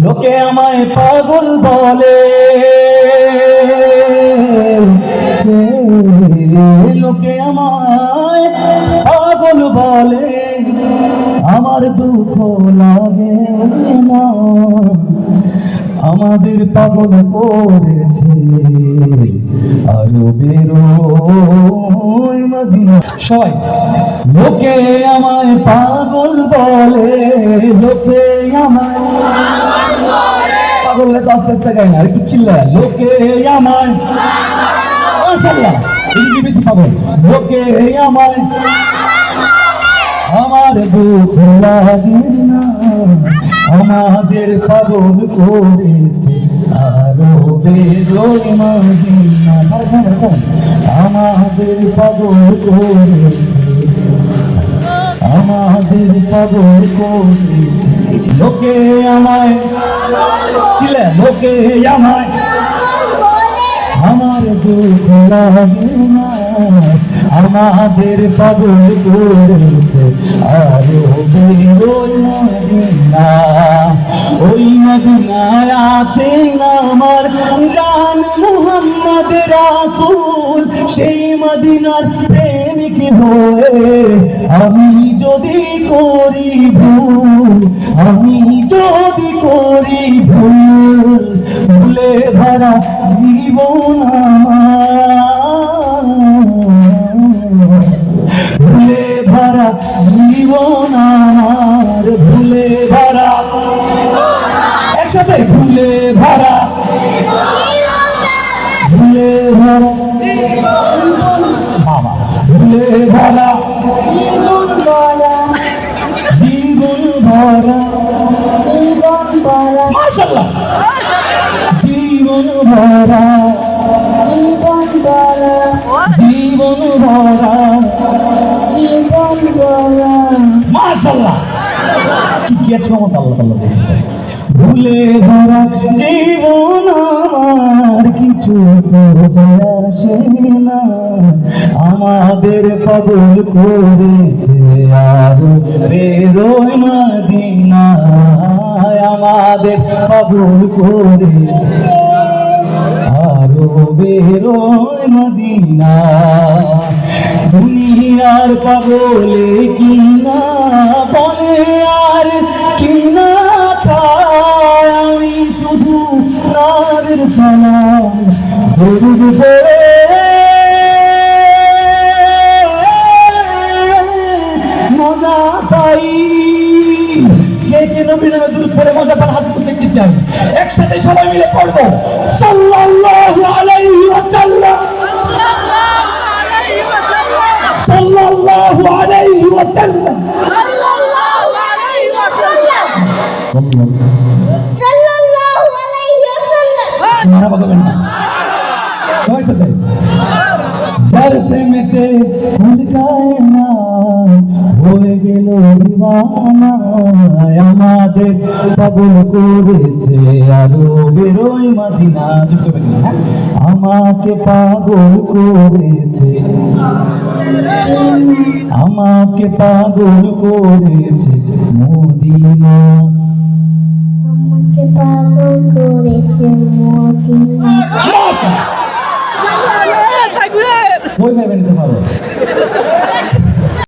লোকে আমায় পাগল বলে, লোকে আমায় পাগল বলে, আমার দুঃখ লাগে না। আমাদের পাগল করেছে আরো বেরোয় মদিনা। সবাই লোকে আমায় পাগল বলে, লোকে আমায় পাগল বলে। তো আস্তে আস্তে গাই না, একটু চিল্লায়। লোকে আমায়, মাশাআল্লাহ, এদিকে বেশি পাগল। লোকে আমায়, আমার দুঃখ লাগে না। আমাদের পাগল করেছে আরো বেরোয় মদিনা। আমাদের পাগল করেছে, আমাদের পাগল করেছে। লোকে আমায় ছিলে, লোকে আমায়, আমার দুঃখ লাগে না। আমাদের পাগল করেছে আরো বেরোয় মদিনা। ওই মদিনায় আছে আমার জান মুহাম্মদ রাসূল। সেই মদিনার প্রেমিক হয়ে আমি যদি করি ভুল, আমি যদি করি ভুল, ভুলে ভরা জীবন আমার, ভুলে ভরা জীবন আমার, ভুলে ভরা, একসাথে ভুলে ভরা, ভুলে ভরা বাবা, ভুলে ভরা জীবন ভরা, জীবন ভরা, জীবন ভরা, মাশাআল্লাহ, জীবন ভরা, জীবন ভরা, জীবন ভরা, জীবন ভরা, মাশাআল্লাহ। কি আছে মত আল্লাহ তাআলা বলেছে, ভুলে ভরা জীবন আমার, কিছু তোর যায় আসে না। আমাদের পাগল করেছে আরো বেরোয় মদিনা। আমাদের পাগল করেছে আরো বেরোয় মদিনা। দুনিয়ার পাগলে কিনা বলে আর কিনা পায়, আমি শুধু নামের সালাম দরুদ পড়ে মজা পাই। কে কে নবীর নামে দরুদ পড়ে মজা পান হাত তুলে দেখতে চাই। একসাথে সবাই মিলে পড়বো সাল্লাল্লাহু আলাইহি ওয়াসাল্লাম, সাল্লাল্লাহু আলাইহি ওয়াসাল্লাম, সাল্লাল্লাহু আলাইহি ওয়াসাল্লাম, সাল্লাল্লাহু আলাইহি ওয়াসাল্লাম। নারা বলবেন না সবাই সাথে। যার প্রেমেতে খুলকায় না হয়ে গেল দিওয়ানা, আমাদের পাগল করেছে আরো বেরোয় মদিনা। আমাকে পাগল করেছে, আমাকে পাগল করেছে মদিনা, আমাকে পাগল করেছে মদিনা। ওই ভাই বেরোতে পারো।